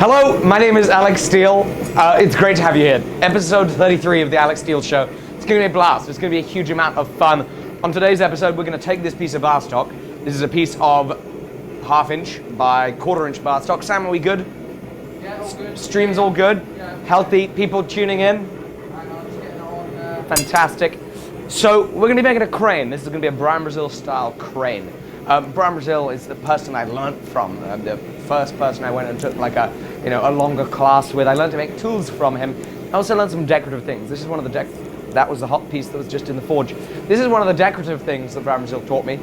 Hello, my name is Alec Steele. It's great to have you here. Episode 33 of the Alec Steele Show. It's going to be a blast. It's going to be a huge amount of fun. On today's episode, we're going to take this piece of bar stock. This is a piece of 1/2 inch by 1/4 inch bar stock. Sam, are we good? Yeah, all good. Stream's all good? Yeah. Healthy? People tuning in? Hang on, just getting on. Fantastic. So we're going to be making a crane. This is going to be a Brian Brazil style crane. Brian Brazil is the person I learnt from. The first person I went and took like a longer class with. I learned to make tools from him. I also learned some decorative things. This is one of the that was the hot piece that was just in the forge. This is one of the decorative things that Brian Brazil taught me,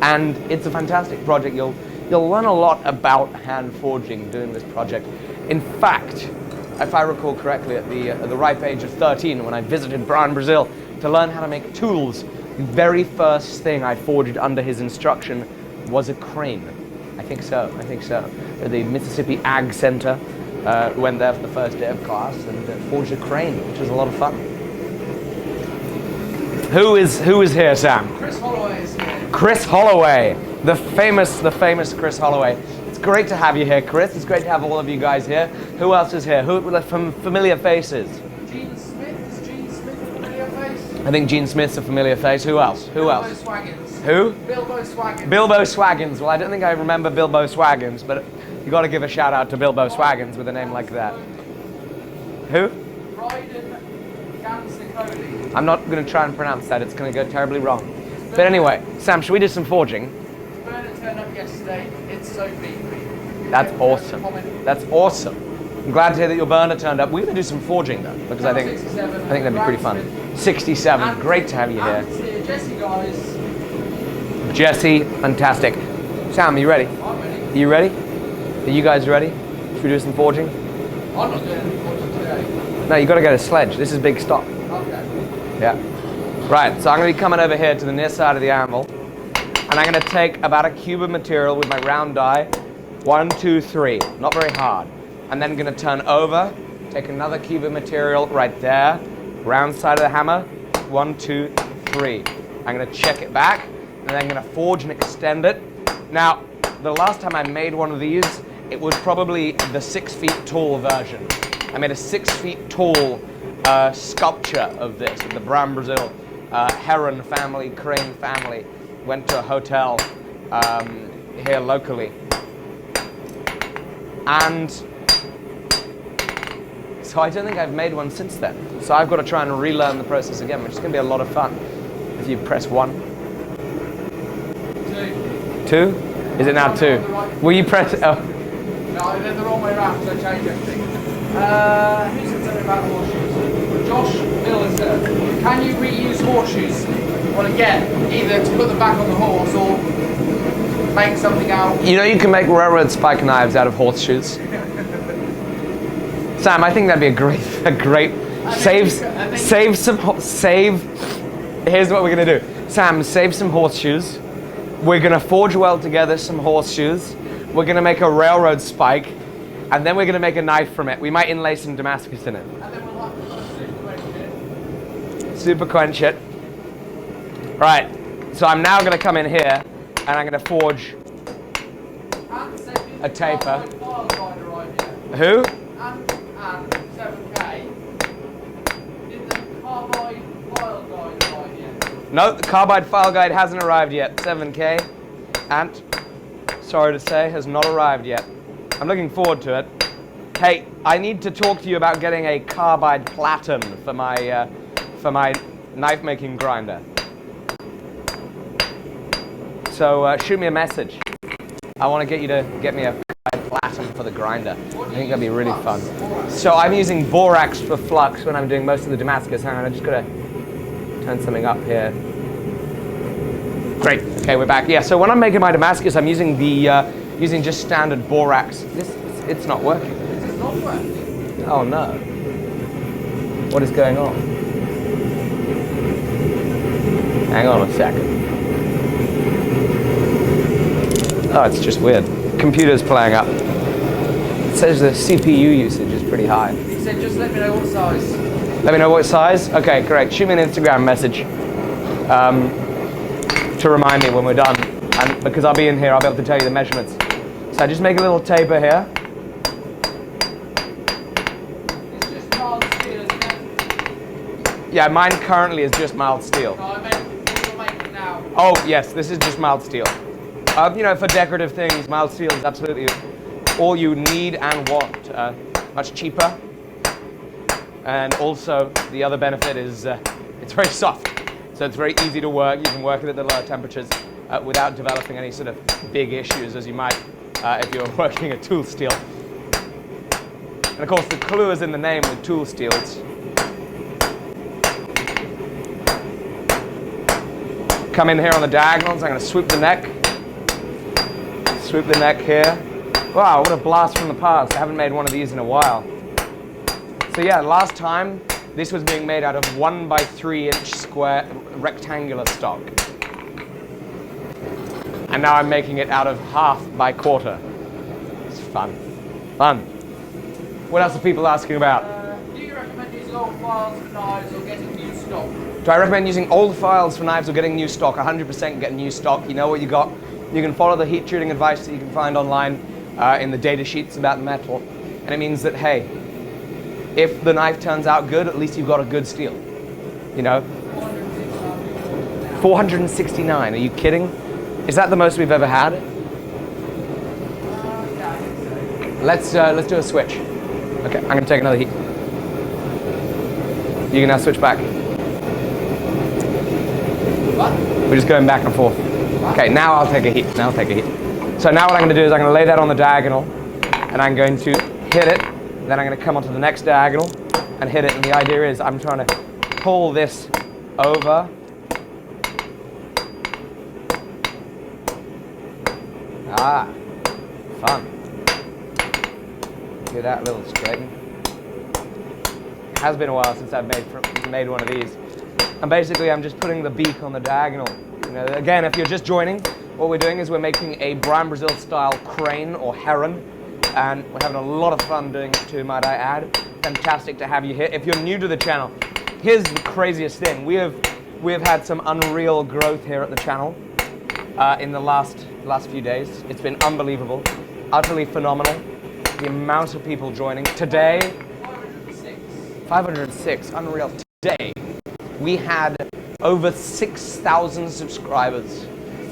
and it's a fantastic project. You'll learn a lot about hand forging doing this project. In fact, if I recall correctly, at the ripe age of 13, when I visited Brian Brazil to learn how to make tools, the very first thing I forged under his instruction was a crane. I think so. At the Mississippi Ag Center, went there for the first day of class and forged a crane, which was a lot of fun. Who is here, Sam? Chris Holloway is here. Chris Holloway, the famous Chris Holloway. It's great to have you here, Chris. It's great to have all of you guys here. Who else is here? Who from familiar faces? Gene Smith. Is Gene Smith a familiar face? I think Gene Smith's a familiar face. Who else? Bilbo Swaggins. Who? Bilbo Swaggins. Bilbo Swaggins. Well, I don't think I remember Bilbo Swaggins, but you got to give a shout out to Bilbo Swaggins with a name like that. Who? Ryden Gansicoli. I'm not going to try and pronounce that. It's going to go terribly wrong. But anyway, Sam, should we do some forging? Bernard turned up yesterday. It's so beefy. That's awesome. That's awesome. I'm glad to hear that your burner turned up. We're going to do some forging though, because I think that'd be pretty fun. 67. Great to have you here. Jesse, guys. Jesse, fantastic. Sam, are you ready? I'm ready. Are you ready? Are you guys ready? Should we do some forging? I'm not doing any forging today. No, you got to get a sledge. This is big stock. Okay. Yeah. Right, so I'm going to be coming over here to the near side of the anvil, and I'm going to take about a cube of material with my round die. 1, 2, 3. Not very hard. And then I'm going to turn over, take another cube of material right there, round side of the hammer. 1, 2, 3. I'm going to check it back, and then I'm going to forge and extend it. Now, the last time I made one of these, it was probably the 6 feet tall version. I made a 6 feet tall sculpture of this, of the Brian Brazil Heron family, crane family. Went to a hotel here locally. And so I don't think I've made one since then. So I've got to try and relearn the process again, which is going to be a lot of fun. If you press 1. 2? Is it now 2? Will you press... Oh. No, I did the wrong way around, so I changed everything. Who said something about horseshoes? Josh Militer. Can you reuse horseshoes? Well, again, either to put them back on the horse or make something out. You know you can make railroad spike knives out of horseshoes. Sam, I think that'd be a great Here's what we're gonna do. Sam, save some horseshoes. We're gonna forge weld together some horseshoes. We're gonna make a railroad spike, and then we're gonna make a knife from it. We might inlay some Damascus in it. And then we'll have to Super quench it. Right. So I'm now gonna come in here, and I'm gonna forge a taper. Who? And 7K. Did the carbide file guide arrive yet? No, the carbide file guide hasn't arrived yet. 7K. And, sorry to say, has not arrived yet. I'm looking forward to it. Hey, I need to talk to you about getting a carbide platen for my knife making grinder. So shoot me a message. I want to get you to get me a platen for the grinder. I think that'd be really fun. So I'm using borax for flux when I'm doing most of the Damascus. Hang on, I just gotta turn something up here. Great. Okay, we're back. Yeah. So when I'm making my Damascus, I'm using using just standard borax. It's not working. It's not working. Oh no. What is going on? Hang on a second. Oh, it's just weird. Computer's playing up. It says the CPU usage is pretty high. He said just let me know what size. Let me know what size? Okay, great. Shoot me an Instagram message to remind me when we're done. And because I'll be in here, I'll be able to tell you the measurements. So I just make a little taper here. Yeah, mine currently is just mild steel. No, I meant what you're making now. Oh, yes, this is just mild steel. You know, for decorative things, mild steel is absolutely all you need and want. Much cheaper. And also, the other benefit is it's very soft. So it's very easy to work. You can work it at the lower temperatures without developing any sort of big issues as you might if you're working at tool steel. And of course, the clue is in the name with tool steels. Come in here on the diagonals. I'm going to swoop the neck. Swoop the neck here. Wow, what a blast from the past. I haven't made one of these in a while. So yeah, last time this was being made out of 1 by 3 inch square rectangular stock. And now I'm making it out of 1/2 by 1/4. It's fun. Fun. What else are people asking about? Do you recommend using old files for knives or getting new stock? Do I recommend using old files for knives or getting new stock? 100% get new stock. You know what you got. You can follow the heat treating advice that you can find online in the data sheets about metal. And it means that, hey, if the knife turns out good, at least you've got a good steel. You know? 469, are you kidding? Is that the most we've ever had? Yeah, I think so. Let's do a switch. Okay, I'm gonna take another heat. You can now switch back. What? We're just going back and forth. Okay, now I'll take a heat. Now I'll take a heat. So now what I'm going to do is I'm going to lay that on the diagonal, and I'm going to hit it. Then I'm going to come onto the next diagonal and hit it. And the idea is I'm trying to pull this over. Ah, fun. Look at that little straighten. It has been a while since I've made one of these. And basically, I'm just putting the beak on the diagonal. You know, again, if you're just joining, what we're doing is we're making a Brian Brazil style crane or heron, and we're having a lot of fun doing it too, might I add. Fantastic to have you here. If you're new to the channel, here's the craziest thing. We have had some unreal growth here at the channel in the last few days. It's been unbelievable, utterly phenomenal. The amount of people joining today. 506, unreal. Today, we had over 6,000 subscribers,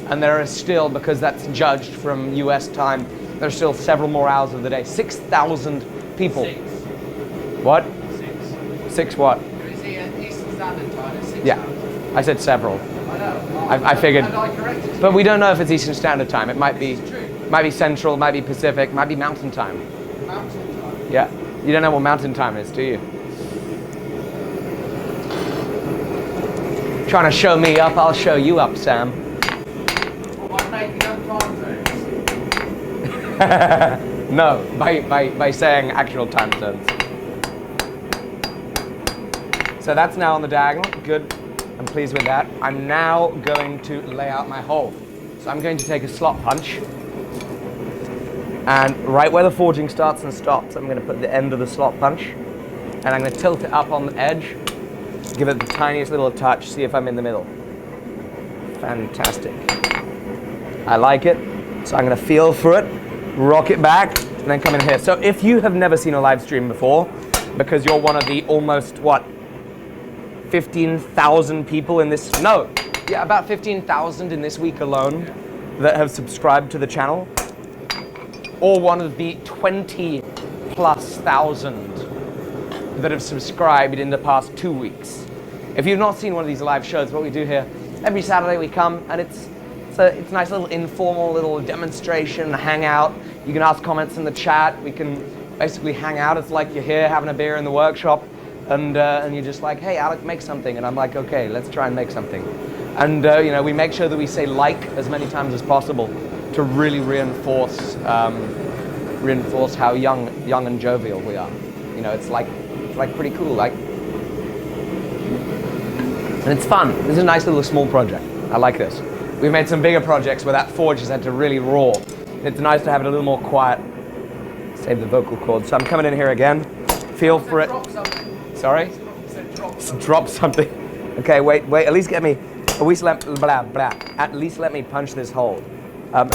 and there are still, because that's judged from US time, there's still several more hours of the day. 6,000 people. 6. What? 6. 6 what? Is it Eastern Standard Time? It's 6 Yeah, hours. I said several. I know. I figured. And I corrected you. But we don't know if it's Eastern Standard Time. It might be, It's true. might be Central, might be Pacific, might be Mountain Time. Mountain Time. Yeah, you don't know what Mountain Time is, do you? Trying to show me up, I'll show you up, Sam. Well, I'm making up time zones. No, by saying actual time zones. So that's now on the diagonal. Good. I'm pleased with that. I'm now going to lay out my hole. So I'm going to take a slot punch. And right where the forging starts and stops, I'm going to put the end of the slot punch. And I'm going to tilt it up on the edge. Give it the tiniest little touch, see if I'm in the middle. Fantastic. I like it. So I'm going to feel for it, rock it back, and then come in here. So if you have never seen a live stream before, because you're one of the almost, what, 15,000 people in this, no, yeah, about 15,000 in this week alone that have subscribed to the channel, or one of the 20+ thousand that have subscribed in the past 2 weeks. If you've not seen one of these live shows, what we do here, every Saturday we come, and it's a nice little informal little demonstration, hangout. You can ask comments in the chat. We can basically hang out. It's like you're here having a beer in the workshop, and you're just like, hey, Alec, make something. And I'm like, okay, let's try and make something. And you know, we make sure that we say like as many times as possible to really reinforce how young and jovial we are. You know, it's like pretty cool, like, and it's fun. This is a nice little small project. I like this. We've made some bigger projects where that forge has had to really roar. It's nice to have it a little more quiet. Save the vocal cords. So I'm coming in here again. Feel for it. Drop something. Sorry? Drop something. Drop something. Okay, wait. At least let me punch this hole.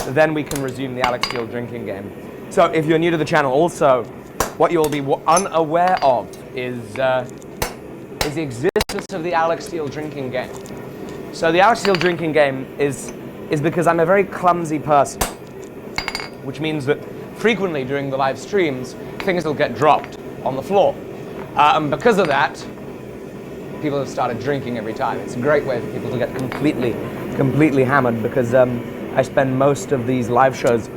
Then we can resume the Alec Steele drinking game. So if you're new to the channel, also, what you'll be unaware of is is the existence of the Alec Steele drinking game. So the Alec Steele drinking game is because I'm a very clumsy person, which means that frequently during the live streams, things will get dropped on the floor. And because of that, people have started drinking every time. It's a great way for people to get completely hammered, because I spend most of these live shows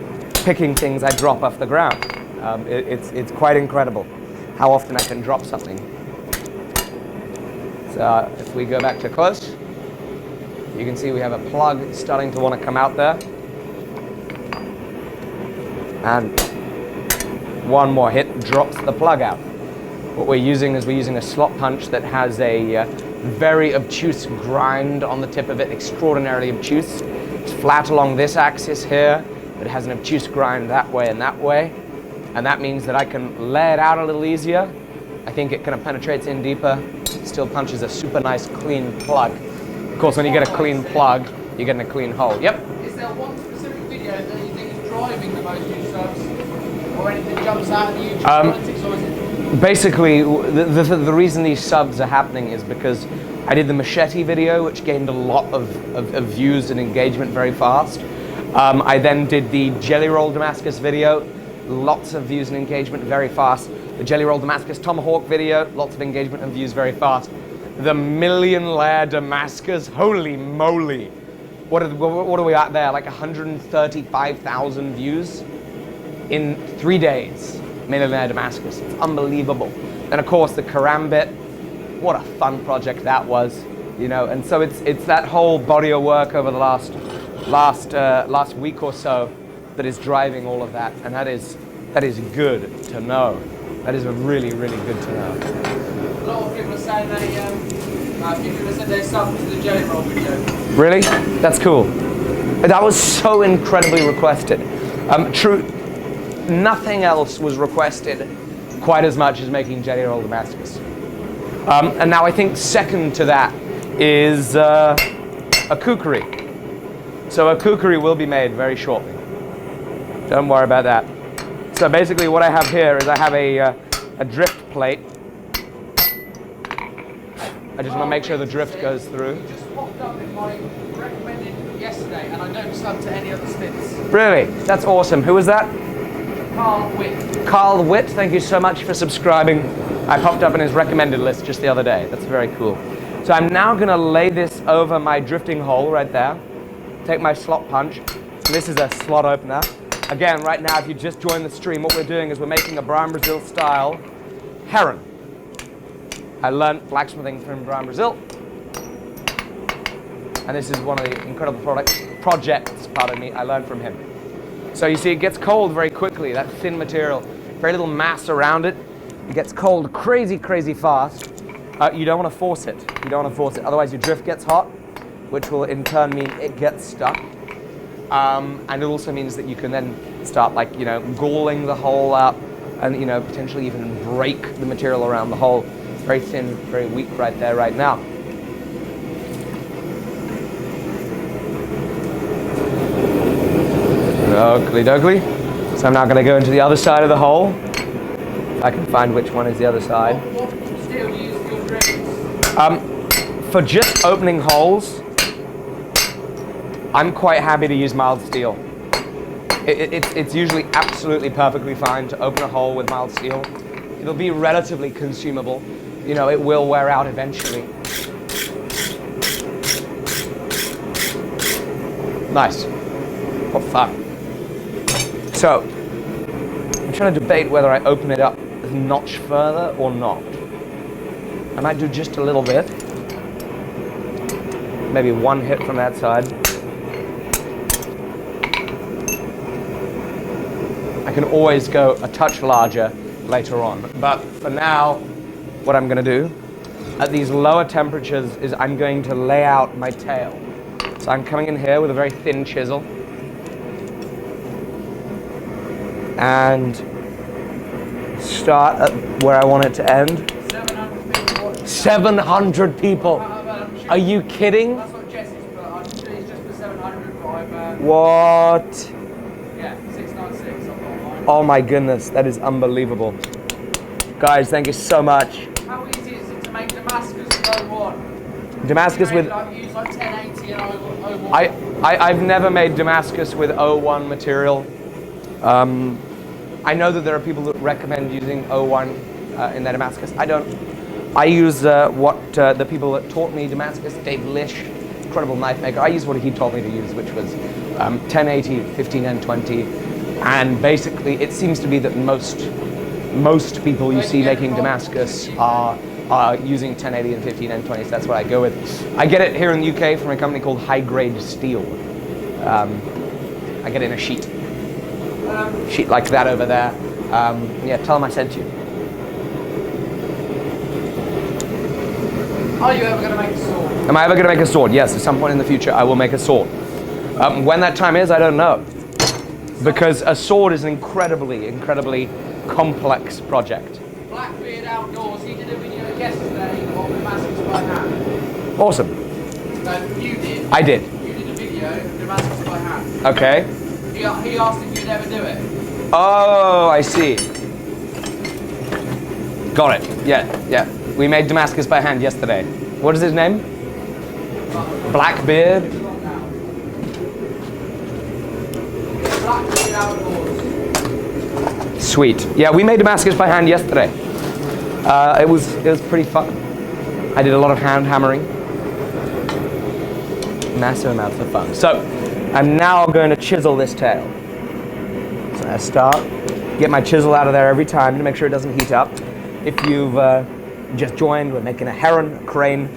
picking things I drop off the ground. It's quite incredible how often I can drop something. So if we go back to close, you can see we have a plug starting to want to come out there. And one more hit drops the plug out. What we're using is a slot punch that has a very obtuse grind on the tip of it, extraordinarily obtuse. It's flat along this axis here, but it has an obtuse grind that way and that way. And that means that I can lay it out a little easier. I think it kind of penetrates in deeper. Still punches a super nice clean plug. Of course, when you get a clean plug, you're getting a clean hole. Yep? Is there one specific video that you think is driving the most views subs? Or anything jumps out at the YouTube analytics, or is it? Basically, the reason these subs are happening is because I did the machete video, which gained a lot of views and engagement very fast. I then did the Jelly Roll Damascus video, lots of views and engagement very fast. The Jelly Roll Damascus Tomahawk video, lots of engagement and views very fast. The Million Layer Damascus, holy moly. What are we at there? Like 135,000 views in 3 days. Million Layer Damascus, it's unbelievable. And of course the Karambit, what a fun project that was, you know. And so it's that whole body of work over the last week or so that is driving all of that, and that is good to know. That is really good to know. A lot of people are saying people said they subbed to the Jelly Roll video. Really? That's cool. That was so incredibly requested. True, nothing else was requested quite as much as making Jelly Roll Damascus. And now I think second to that is a kukri. So a kukri will be made very shortly. Don't worry about that. So basically what I have here is I have a drift plate. I just want to make sure the drift goes through. It just popped up in my recommended yesterday, and I don't sub to any other spins. Really? That's awesome. Who was that? Carl Witt. Carl Witt, thank you so much for subscribing. I popped up in his recommended list just the other day. That's very cool. So I'm now going to lay this over my drifting hole right there. Take my slot punch. This is a slot opener. Again, right now, if you just joined the stream, what we're doing is we're making a Brian Brazil style heron. I learned blacksmithing from Brian Brazil. And this is one of the incredible projects, I learned from him. So you see, it gets cold very quickly, that thin material, very little mass around it. It gets cold crazy fast. You don't want to force it. You don't want to force it. Otherwise your drift gets hot, which will in turn mean it gets stuck. And it also means that you can then start, like, you know, galling the hole up and, you know, potentially even break the material around the hole. It's very thin, very weak right there, right now. Oakley dokley. So I'm now going to go into the other side of the hole. If I can find which one is the other side. What steel do you use for your drifts? For just opening holes, I'm quite happy to use mild steel. It's usually absolutely perfectly fine to open a hole with mild steel. It'll be relatively consumable. You know, it will wear out eventually. Nice. What fun. So, I'm trying to debate whether I open it up a notch further or not. I might do just a little bit. Maybe one hit from that side. I can always go a touch larger later on. But for now, what I'm going to do at these lower temperatures is I'm going to lay out my tail. So I'm coming in here with a very thin chisel. And start at where I want it to end. 700 people. Are you kidding? That's what Jesse's put. It's just for 700. What? Yeah, 696. Oh my goodness, that is unbelievable. Guys, thank you so much. How easy is it to make Damascus? 01. Damascus with... Use like 1080 and 01. I've never made Damascus with O1 material. I know that there are people that recommend using O1 in their Damascus. I don't. I use what the people that taught me Damascus, Dave Lish, incredible knife maker. I use what he taught me to use, which was 1080, 15N20, and basically it seems to be that most people you see making Damascus are using 1080 and 15N20, so that's what I go with. I get it here in the UK from a company called High Grade Steel. I get it in a sheet like that over there. Yeah, tell them I sent you. Are you ever going to make a sword? Am I ever going to make a sword? Yes, at some point in the future I will make a sword. When that time is, I don't know. Because a sword is an incredibly complex project. Blackbeard Outdoors, he did a video yesterday on Damascus by hand. Awesome. No, you did. I did. You did a video of Damascus by hand. Okay. He asked if you'd ever do it. Oh, I see. Got it. Yeah. We made Damascus by hand yesterday. What is his name? Blackbeard. Blackbeard Outdoors. Sweet. Yeah, we made Damascus by hand yesterday. It was pretty fun. I did a lot of hand hammering. Massive amounts of fun. So, I'm now going to chisel this tail. So I start, get my chisel out of there every time to make sure it doesn't heat up. If you've just joined, we're making a heron, a crane,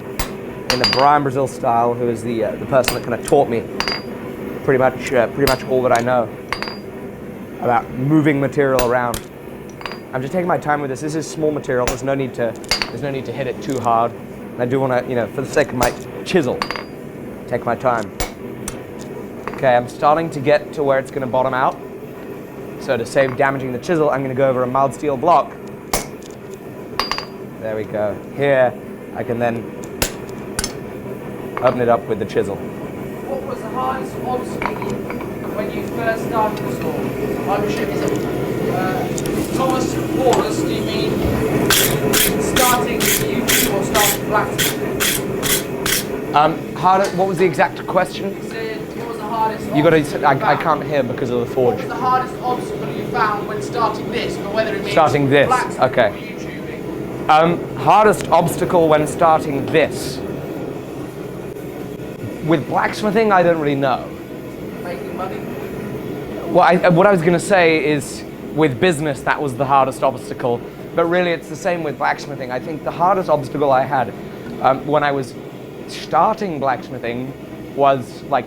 in the Brian Brazil style, who is the person that kind of taught me pretty much all that I know about moving material around. I'm just taking my time with this. This is small material. There's no need to hit it too hard. And I do want to, for the sake of my chisel, take my time. Okay, I'm starting to get to where it's going to bottom out. So to save damaging the chisel, I'm going to go over a mild steel block. There we go. Here, I can then open it up with the chisel. What was the hardest obstacle when you first started the store? I'm sure, is it Thomas Paulus, do you mean starting YouTube or starting blacksmithing? What was the exact question? He said, what was the hardest You got obstacle to. I can't hear because of the forge. What was the hardest obstacle you found when starting this, or whether it means Starting this, blacksmithing okay. or YouTubing? Hardest obstacle when starting this. With blacksmithing, I don't really know. Making money? Well, what I was going to say is, with business, that was the hardest obstacle. But really, it's the same with blacksmithing. I think the hardest obstacle I had when I was starting blacksmithing was like,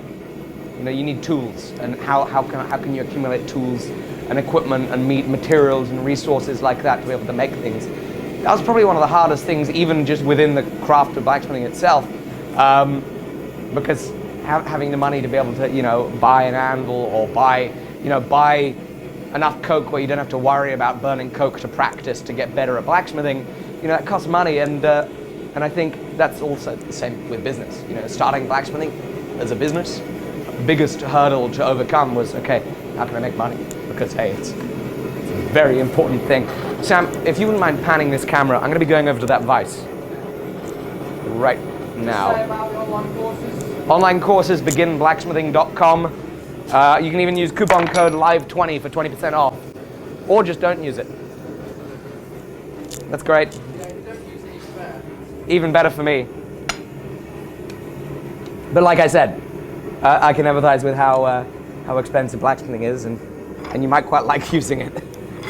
you need tools, and how can you accumulate tools and equipment and materials and resources like that to be able to make things. That was probably one of the hardest things, even just within the craft of blacksmithing itself, because having the money to be able to, buy an anvil or buy enough coke where you don't have to worry about burning coke to practice to get better at blacksmithing, that costs money, and I think that's also the same with business. Starting blacksmithing as a business, the biggest hurdle to overcome was, okay, how can I make money? Because hey, it's a very important thing. Sam, if you wouldn't mind panning this camera, I'm going to be going over to that vise right now. Say about the online courses? Online courses, beginblacksmithing.com. You can even use coupon code LIVE20 for 20% off. Or just don't use it. That's great. Yeah, if you don't use it, it's fair. Even better for me. But like I said, I can empathize with how expensive blacksmithing is, and you might quite like using it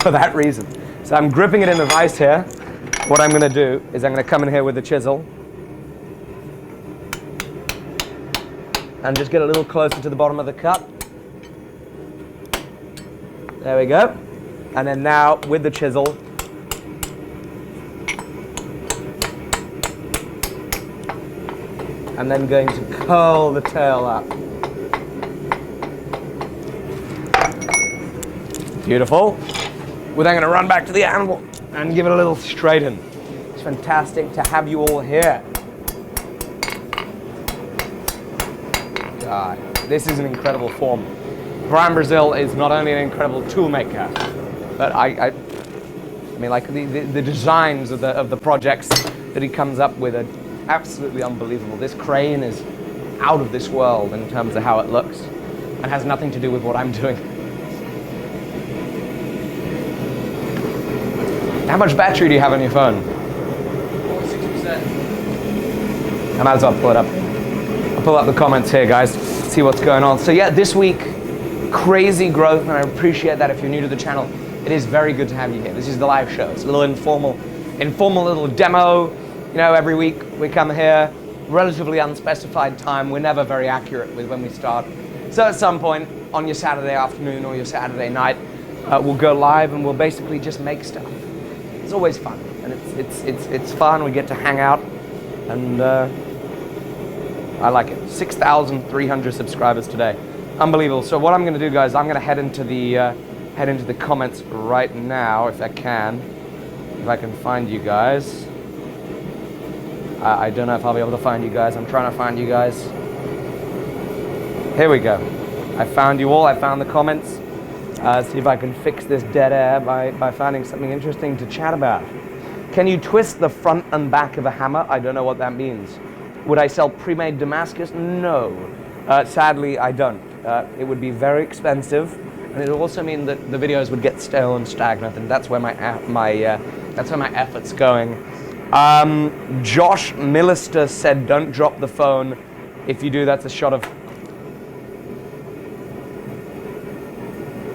for that reason. So I'm gripping it in the vise here. What I'm going to do is I'm going to come in here with the chisel and just get a little closer to the bottom of the cup. There we go. And then now with the chisel, I'm then going to curl the tail up. Beautiful. We're then going to run back to the anvil and give it a little straighten. It's fantastic to have you all here. God, this is an incredible form. Brian Brazil is not only an incredible tool maker, but I mean, like the designs of the projects that he comes up with are absolutely unbelievable. This crane is out of this world in terms of how it looks and has nothing to do with what I'm doing. How much battery do you have on your phone? 46%. I might as well pull it up. I'll pull up the comments here, guys, see what's going on. So yeah, this week, crazy growth, and I appreciate that. If you're new to the channel, it is very good to have you here. This is the live show. It's a little informal little demo. You know, every week we come here, relatively unspecified time. We're never very accurate with when we start. So at some point on your Saturday afternoon or your Saturday night, we'll go live and we'll basically just make stuff. It's always fun, and it's fun. We get to hang out, and I like it. 6,300 subscribers today, unbelievable. So what I'm going to do, guys, I'm going to head into the comments right now, if I can find you guys. I don't know if I'll be able to find you guys. I'm trying to find you guys. Here we go. I found you all. I found the comments. See if I can fix this dead air by finding something interesting to chat about. Can you twist the front and back of a hammer? I don't know what that means. Would I sell pre-made Damascus? No. Sadly, I don't. It would be very expensive, and it would also mean that the videos would get stale and stagnant, and that's where that's where my effort's going. Josh Millister said, "Don't drop the phone. If you do, that's a shot of."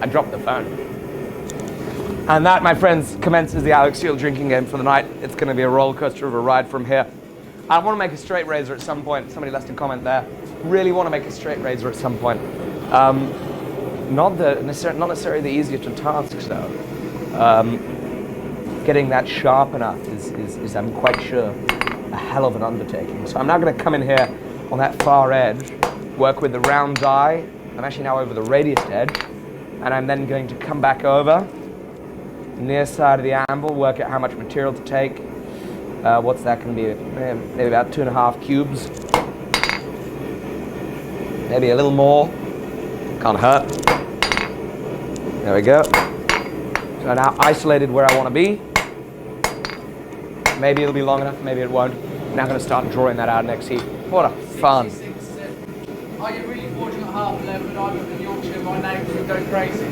I dropped the phone. And that, my friends, commences the Alec Steele drinking game for the night. It's going to be a roller coaster of a ride from here. I want to make a straight razor at some point. Somebody left a comment there. Really want to make a straight razor at some point. Not necessarily the easiest of tasks, though. Getting that sharp enough is, I'm quite sure, a hell of an undertaking. So I'm now going to come in here on that far edge, work with the round die. I'm actually now over the radius edge, and I'm then going to come back over, near side of the anvil, work out how much material to take. What's that going to be? Maybe about 2.5 cubes. Maybe a little more. Can't hurt. There we go. So now isolated where I want to be. Maybe it'll be long enough, maybe it won't. I'm now going to start drawing that out next heat. What a fun. Are you really forging at 11:30? I'm in Yorkshire, my neighbours would go crazy.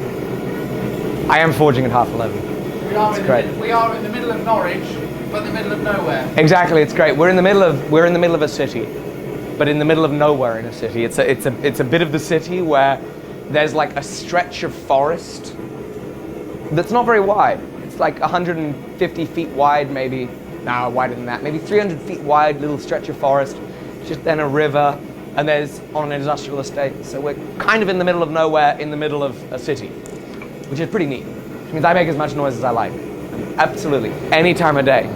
I am forging at 11:30. We are in the middle of Norwich, but in the middle of nowhere. Exactly, it's great. We're in the middle of a city, but in the middle of nowhere in a city. It's a bit of the city where there's like a stretch of forest that's not very wide. It's like 150 feet wide, maybe. No, wider than that. Maybe 300 feet wide, little stretch of forest. Just then a river, and there's on an industrial estate. So we're kind of in the middle of nowhere, in the middle of a city, which is pretty neat. Which means I make as much noise as I like. Absolutely. Any time of day,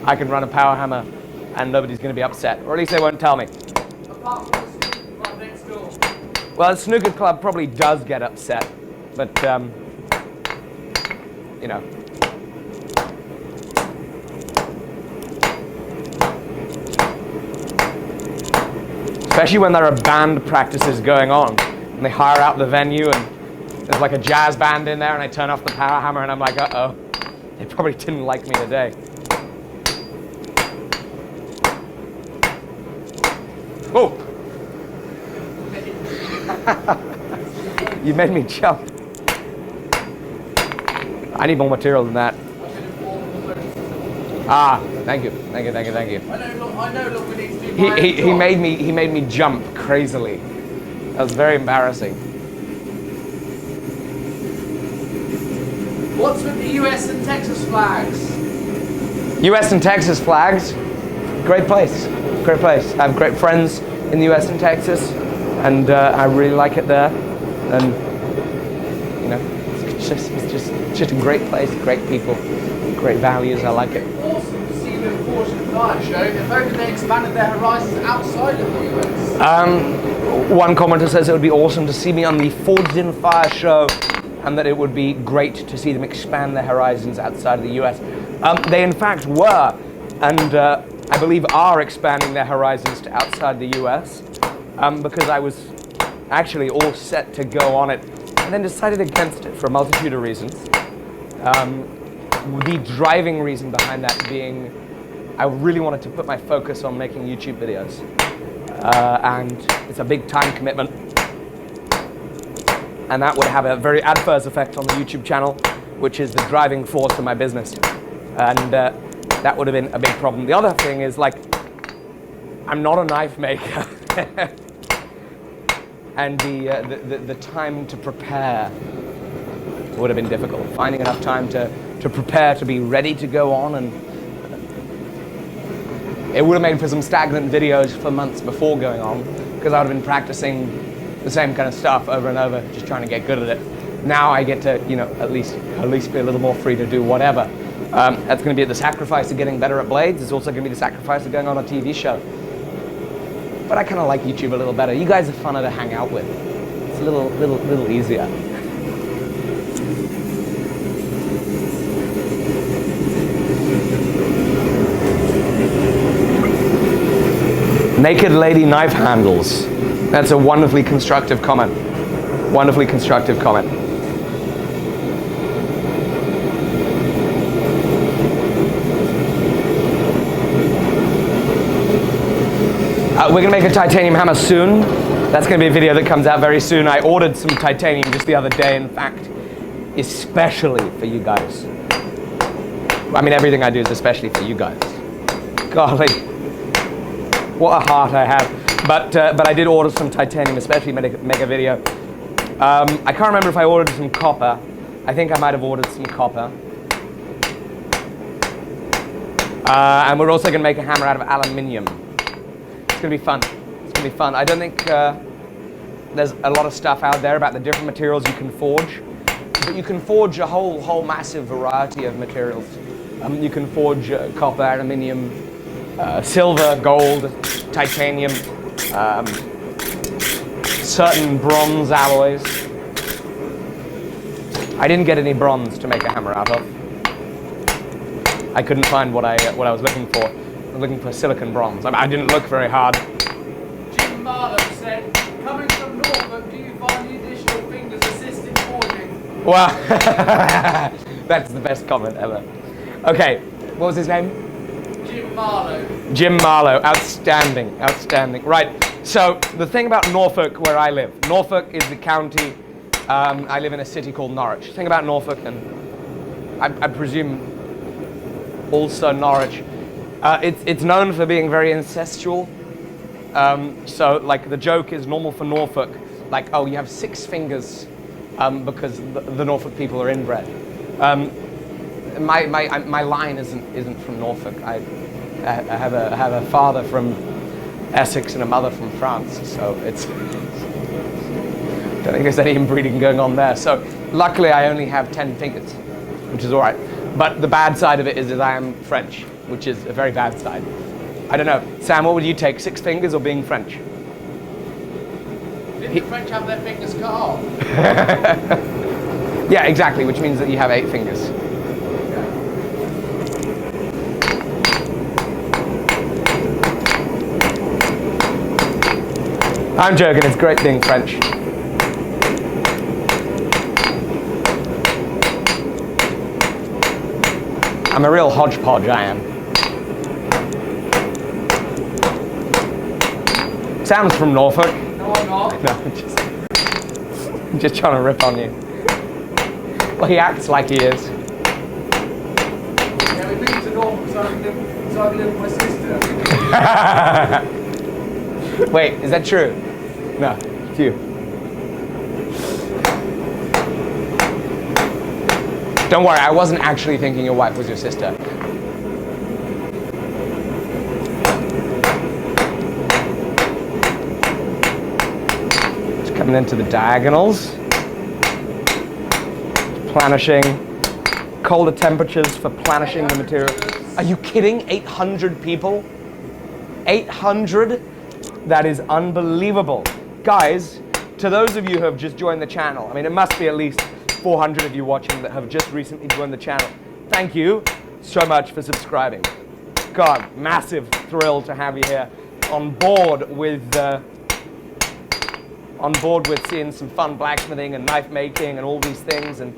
I can run a power hammer, and nobody's going to be upset, or at least they won't tell me. Apart from the snooker club next door. Well, the snooker club probably does get upset, but you know. Especially when there are band practices going on, and they hire out the venue, and there's like a jazz band in there, and I turn off the power hammer, and I'm like, uh-oh, they probably didn't like me today. Oh! You made me jump. I need more material than that. Ah, thank you. I know, look, we need to do he made me jump crazily. That was very embarrassing. What's with the US and Texas flags? US and Texas flags? Great place. Great place. I have great friends in the US and Texas, and I really like it there. And you know, it's just a great place, great people, great values. I like it. Awesome to see the Forged in Fire show. If only they expanded their horizons outside of the US. One commenter says it would be awesome to see me on the Forged in Fire show, and that it would be great to see them expand their horizons outside of the US. They in fact were, and I believe are expanding their horizons to outside the US, because I was actually all set to go on it, and then decided against it for a multitude of reasons. The driving reason behind that being I really wanted to put my focus on making YouTube videos. And it's a big time commitment. And that would have a very adverse effect on the YouTube channel, which is the driving force of my business. And that would have been a big problem. The other thing is, like, I'm not a knife maker. And the time to prepare would have been difficult. Finding enough time to prepare, to be ready to go on, and it would have made for some stagnant videos for months before going on, because I would have been practicing the same kind of stuff over and over, just trying to get good at it. Now I get to, you know, at least be a little more free to do whatever. That's going to be at the sacrifice of getting better at blades. It's also going to be the sacrifice of going on a TV show. But I kind of like YouTube a little better. You guys are funner to hang out with. It's a little easier. Naked lady knife handles. That's a wonderfully constructive comment. Wonderfully constructive comment. We're going to make a titanium hammer soon. That's going to be a video that comes out very soon. I ordered some titanium just the other day, in fact, especially for you guys. I mean, everything I do is especially for you guys. Golly, what a heart I have. But I did order some titanium, especially to make a video. I can't remember if I ordered some copper. I think I might have ordered some copper. And we're also going to make a hammer out of aluminium. It's going to be fun. It's going to be fun. I don't think there's a lot of stuff out there about the different materials you can forge, but you can forge a whole massive variety of materials. You can forge copper, aluminium, silver, gold, titanium, certain bronze alloys. I didn't get any bronze to make a hammer out of. I couldn't find what I was looking for. I was looking for silicon bronze. I didn't look very hard. Jim Marlowe said, coming from Norfolk, do you find the additional fingers assisting forging? Well, that's the best comment ever. Okay, what was his name? Jim Marlowe. Jim Marlowe, outstanding, outstanding. Right, so the thing about Norfolk, where I live, Norfolk is the county. I live in a city called Norwich. The thing about Norfolk, and I presume also Norwich, it's known for being very incestual. So, like, the joke is normal for Norfolk, like, oh, you have 6 fingers because the Norfolk people are inbred. My line isn't from Norfolk. I have a father from Essex and a mother from France, so it's don't think there's any inbreeding going on there. So luckily I only have 10 fingers, which is all right. But the bad side of it is that I am French, which is a very bad side. I don't know. Sam, what would you take, 6 fingers or being French? Didn't the French have their fingers cut off? Yeah, exactly, which means that you have 8 fingers. I'm joking, it's great being French. I'm a real hodgepodge, I am. Sam's from Norfolk. No, I'm not. No, I'm just trying to rip on you. Well, he acts like he is. Yeah, we moved to Norfolk so I can live with my sister. Wait, is that true? No, it's you. Don't worry, I wasn't actually thinking your wife was your sister. Just coming into the diagonals. Planishing. Colder temperatures for planishing the material. Are you kidding? 800 people? 800? That is unbelievable. Guys, to those of you who have just joined the channel, I mean, it must be at least 400 of you watching that have just recently joined the channel. Thank you so much for subscribing. God, massive thrill to have you here on board with seeing some fun blacksmithing and knife making and all these things, and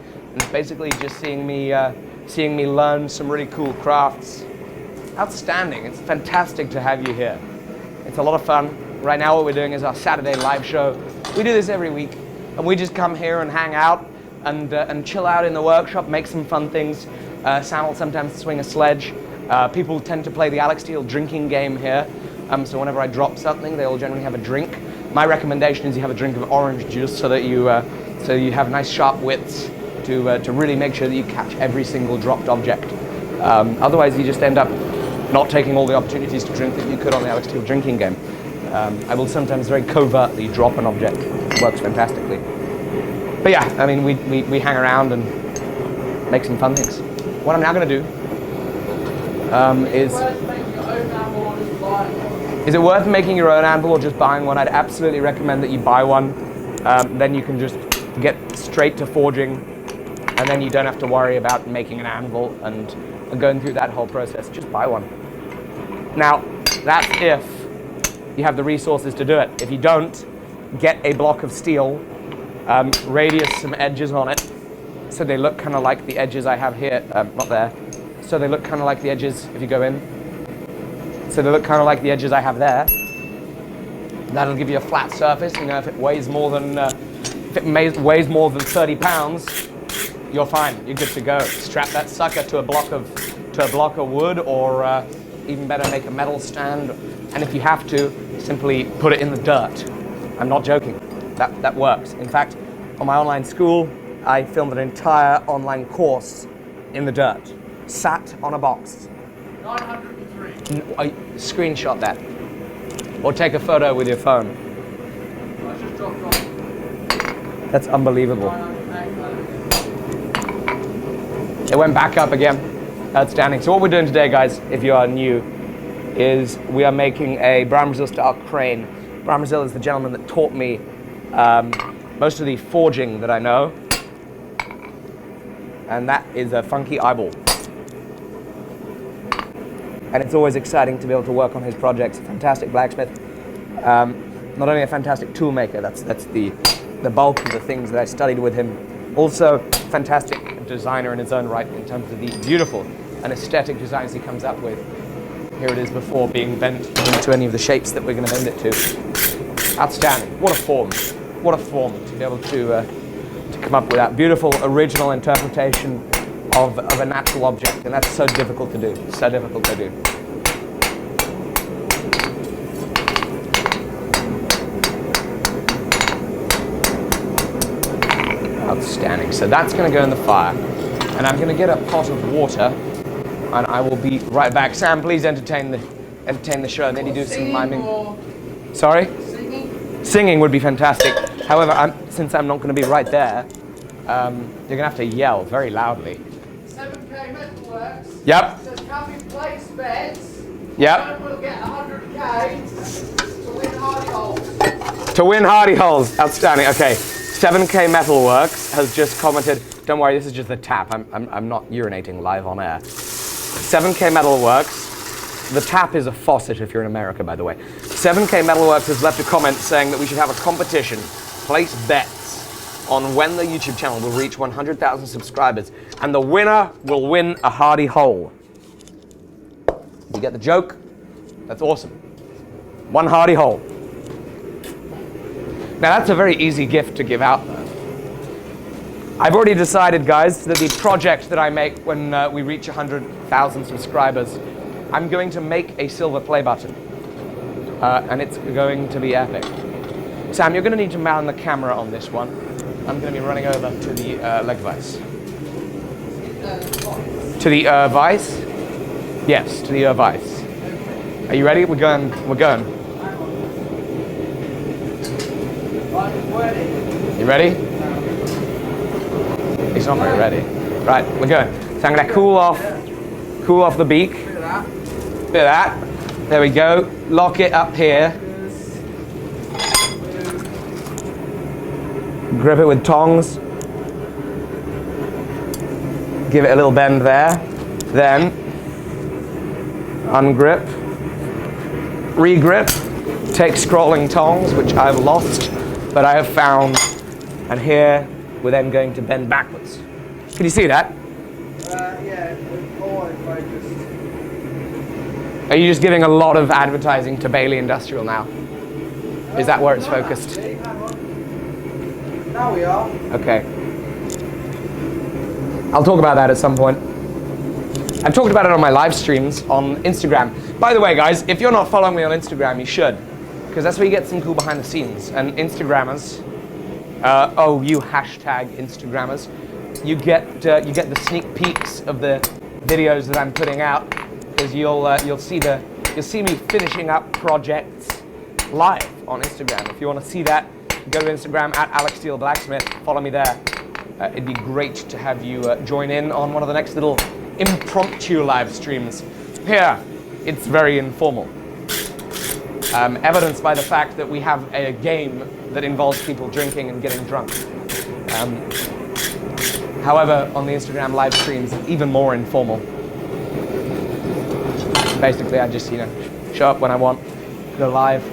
basically just seeing me learn some really cool crafts. Outstanding. It's fantastic to have you here. It's a lot of fun. Right now what we're doing is our Saturday live show. We do this every week, and we just come here and hang out and chill out in the workshop, make some fun things. Sam will sometimes swing a sledge. People tend to play the Alec Steele drinking game here. So whenever I drop something, they all generally have a drink. My recommendation is you have a drink of orange juice so that you have nice sharp wits to really make sure that you catch every single dropped object. Otherwise, you just end up not taking all the opportunities to drink that you could on the Alec Steele drinking game. I will sometimes very covertly drop an object. It works fantastically. But yeah, I mean, we hang around and make some fun things. What I'm now going to do is it worth making your own anvil or just buying one? I'd absolutely recommend that you buy one. Then you can just get straight to forging, and then you don't have to worry about making an anvil and going through that whole process. Just buy one. Now, that's if you have the resources to do it. If you don't, get a block of steel, radius some edges on it, so they look kind of like the edges I have here, not there. So they look kind of like the edges, if you go in. So they look kind of like the edges I have there. That'll give you a flat surface. You know, if it weighs more than 30 pounds, you're fine. You're good to go. Strap that sucker to a block of wood, or even better, make a metal stand. And if you have to, simply put it in the dirt. I'm not joking. That works. In fact, on my online school, I filmed an entire online course in the dirt, sat on a box. 903. Screenshot that, or take a photo with your phone. I just dropped off. That's unbelievable. It went back up again. Outstanding. So what we're doing today, guys, if you are new, is we are making a Brown Brazil style crane. Brown Brazil is the gentleman that taught me most of the forging that I know, and that is a funky eyeball. And it's always exciting to be able to work on his projects. Fantastic blacksmith, not only a fantastic tool maker, that's the bulk of the things that I studied with him. Also, fantastic designer in his own right in terms of the beautiful and aesthetic designs he comes up with. Here it is before being bent into any of the shapes that we're going to bend it to. Outstanding. What a form. What a form to be able to come up with that beautiful original interpretation of a natural object, and that's so difficult to do. So difficult to do. Outstanding. So that's going to go in the fire, and I'm going to get a pot of water, and I will be right back. Sam, please entertain the show, and then you do some miming. Sorry? Singing would be fantastic. However, since I'm not going to be right there, you're going to have to yell very loudly. 7K Metalworks. Yep. Says, can we place bets? Yep. And we'll get 100K to win Hardy Holes. To win Hardy Holes. Outstanding. Okay. 7K Metalworks has just commented. Don't worry, this is just a tap. I'm not urinating live on air. 7K Metalworks. The tap is a faucet if you're in America, by the way. 7K Metalworks has left a comment saying that we should have a competition. Place bets on when the YouTube channel will reach 100,000 subscribers, and the winner will win a Hardy Hole. You get the joke? That's awesome. One Hardy Hole. Now that's a very easy gift to give out. I've already decided, guys, that the project that I make when we reach 100,000 subscribers, I'm going to make a silver play button, and it's going to be epic. Sam, you're going to need to mount the camera on this one. I'm going to be running over to the leg vise. To the vise? Yes, to the vise. Are you ready? We're going. We're going. You ready? He's not very ready. Right, we're going. So I'm going to cool off the beak. Bit of that. There we go. Lock it up here. Grip it with tongs. Give it a little bend there. Then ungrip. Regrip. Take scrolling tongs, which I've lost, but I have found. And here we're then going to bend backwards. Can you see that? Yeah, always focused. Are you just giving a lot of advertising to Bailey Industrial now? Is that where it's focused? Now we are. Okay. I'll talk about that at some point. I've talked about it on my live streams on Instagram. By the way, guys, if you're not following me on Instagram, you should, because that's where you get some cool behind the scenes. And Instagrammers, you hashtag Instagrammers, you get the sneak peeks of the videos that I'm putting out, because you'll see me finishing up projects live on Instagram. If you want to see that, go to Instagram at Alec Steele Blacksmith. Follow me there. It'd be great to have you join in on one of the next little impromptu live streams. Here, it's very informal. Evidenced by the fact that we have a game that involves people drinking and getting drunk. However, on the Instagram live streams, it's even more informal. Basically, I just, show up when I want, go live.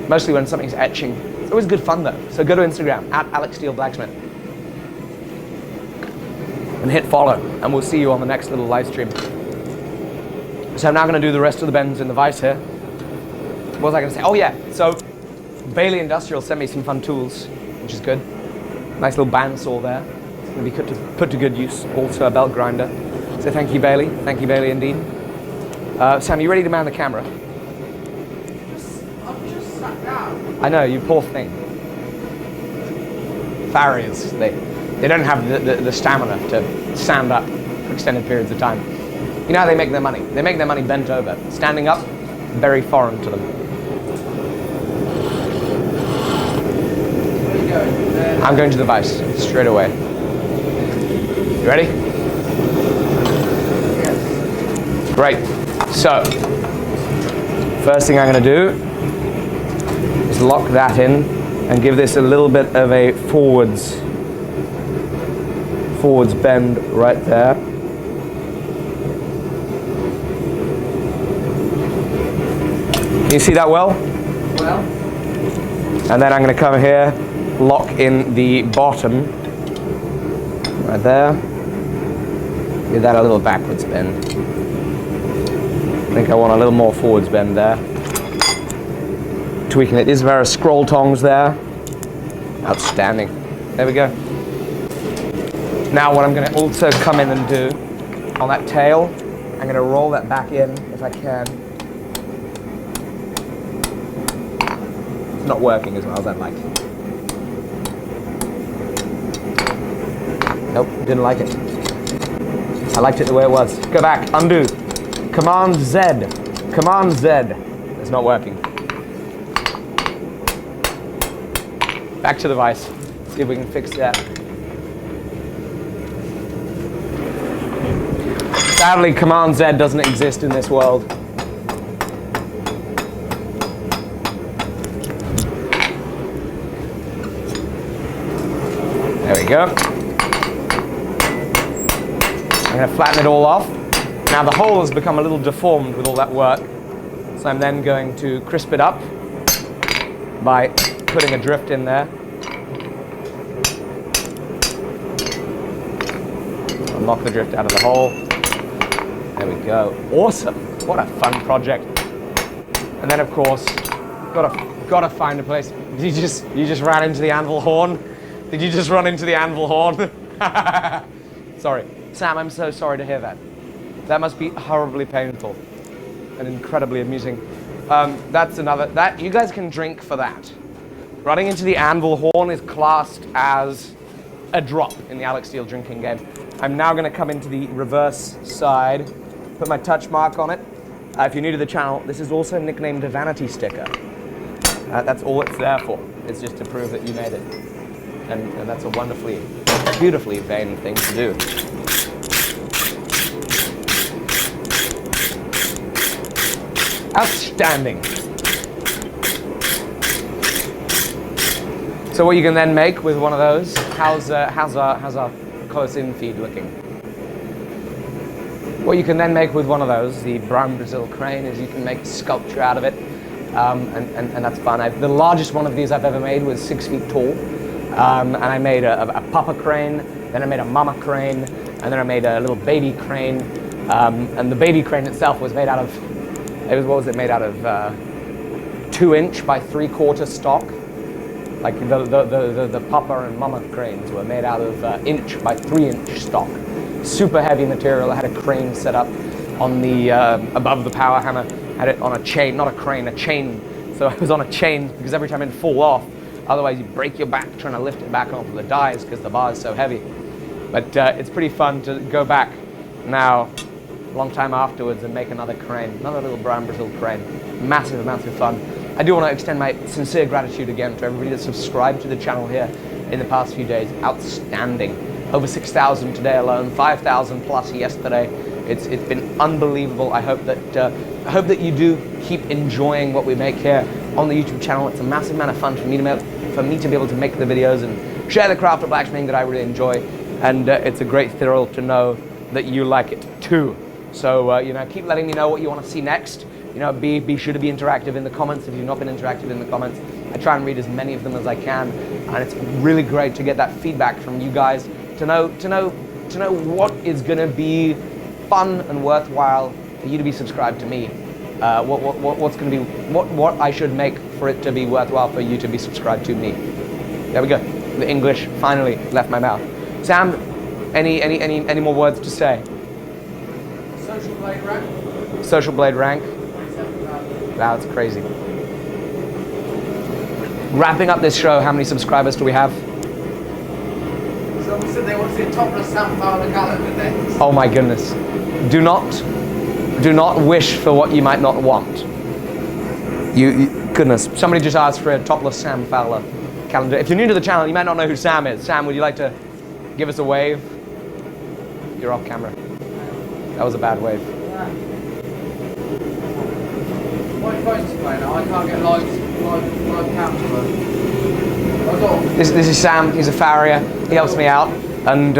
Mostly when something's etching. It's always good fun though. So go to Instagram at Alec Steele Blacksmith and hit follow, and we'll see you on the next little live stream. So I'm now going to do the rest of the bends in the vise here. What was I going to say? Oh yeah, so Bailey Industrial sent me some fun tools, which is good. Nice little bandsaw there. It's going to be put to good use. Also a belt grinder. So thank you, Bailey. Thank you, Bailey, indeed. Sam, you ready to man the camera? I'm just sat down. I know, you poor thing. Farriers, they don't have the stamina to stand up for extended periods of time. You know how they make their money? They make their money bent over. Standing up, very foreign to them. Where are you going? I'm going to the vise, straight away. You ready? Yes. Great. So, first thing I'm going to do is lock that in and give this a little bit of a forwards bend right there. Can you see that well? Well. And then I'm going to come here, lock in the bottom right there. Give that a little backwards bend. I think I want a little more forwards bend there. Tweaking it. These are scroll tongs there. Outstanding. There we go. Now what I'm going to also come in and do on that tail, I'm going to roll that back in if I can. It's not working as well as I'd like. Nope, didn't like it. I liked it the way it was. Go back, undo. Command Z. Command Z. It's not working. Back to the vise. See if we can fix that. Sadly, Command Z doesn't exist in this world. There we go. I'm going to flatten it all off. Now the hole has become a little deformed with all that work, so I'm then going to crisp it up by putting a drift in there. I'll knock the drift out of the hole. There we go. Awesome. What a fun project. And then of course, gotta find a place. You just ran into the anvil horn? Did you just run into the anvil horn? Sorry. Sam, I'm so sorry to hear that. That must be horribly painful and incredibly amusing. That's another, you guys can drink for that. Running into the anvil horn is classed as a drop in the Alec Steele drinking game. I'm now going to come into the reverse side, put my touch mark on it. If you're new to the channel, this is also nicknamed a vanity sticker. That's all it's there for. It's just to prove that you made it. And that's a wonderfully, beautifully vain thing to do. Outstanding. So what you can then make with one of those, how's our close-in feed looking? What you can then make with one of those, the brown Brazil crane, is you can make a sculpture out of it, and that's fun. The largest one of these I've ever made was 6 feet tall, and I made a papa crane, then I made a mama crane, and then I made a little baby crane, and the baby crane itself was made out of It was, what was it made out of? 2-inch by 3/4 stock. Like the Papa and Mama cranes were made out of inch by 3-inch stock. Super heavy material. I had a crane set up on the above the power hammer. Had it on a chain, not a crane, a chain. So I was on a chain because every time it'd fall off, otherwise you break your back trying to lift it back onto the dies because the bar is so heavy. But it's pretty fun to go back now, a long time afterwards, and make another crane, another little brown Brazil crane. Massive amounts of fun. I do want to extend my sincere gratitude again to everybody that subscribed to the channel here in the past few days. Outstanding. Over 6,000 today alone, 5,000 plus yesterday. It's been unbelievable. I hope that you do keep enjoying what we make here on the YouTube channel. It's a massive amount of fun for me to be able to make the videos and share the craft of blacksmithing that I really enjoy. And it's a great thrill to know that you like it too. So you know, keep letting me know what you want to see next. You know, be sure to be interactive in the comments if you've not been interactive in the comments. I try and read as many of them as I can, and it's really great to get that feedback from you guys to know what is going to be fun and worthwhile for you to be subscribed to me. What's going to be what I should make for it to be worthwhile for you to be subscribed to me. There we go. The English finally left my mouth. Sam, any more words to say? Social blade rank. Social blade rank. Wow, that's crazy. Wrapping up this show, how many subscribers do we have? Someone said they want to see a topless Sam Fowler calendar next. Oh my goodness. Do not wish for what you might not want. Goodness, somebody just asked for a topless Sam Fowler calendar. If you're new to the channel, you might not know who Sam is. Sam, would you like to give us a wave? You're off camera. That was a bad wave. Yeah. My phone's playing now. I can't get live camera. This is Sam. He's a farrier. He helps me out, and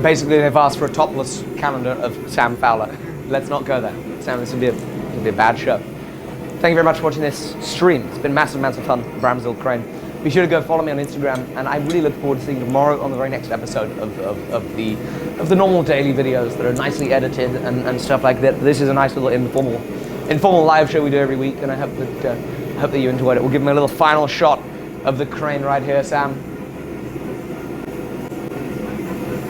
basically they've asked for a topless calendar of Sam Fowler. Let's not go there, Sam. This would be a bad show. Thank you very much for watching this stream. It's been massive amounts of fun. Bramshill Crane. Be sure to go follow me on Instagram, and I really look forward to seeing you tomorrow on the very next episode of the normal daily videos that are nicely edited and stuff like that. This is a nice little informal live show we do every week, and I hope that you enjoyed it. We'll give them a little final shot of the crane right here, Sam.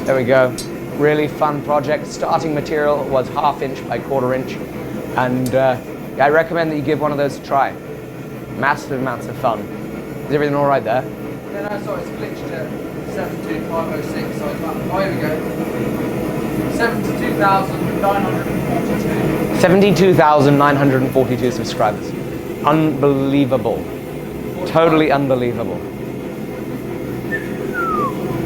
There we go. Really fun project. Starting material was 1/2 inch by 1/4 inch, and I recommend that you give one of those a try. Massive amounts of fun. Is everything all right there? Yeah, no, sorry, it's glitched at 72506. So here we go. 72,942. 72,942 subscribers. Unbelievable. Totally unbelievable.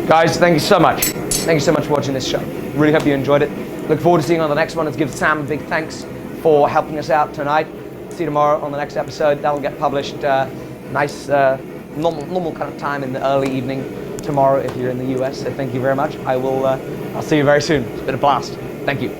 Guys, thank you so much. Thank you so much for watching this show. Really hope you enjoyed it. Look forward to seeing you on the next one. Let's give Sam a big thanks for helping us out tonight. See you tomorrow on the next episode. That'll get published nice, normal kind of time in the early evening tomorrow if you're in the US. So thank you very much. I'll see you very soon. It's been a blast. Thank you.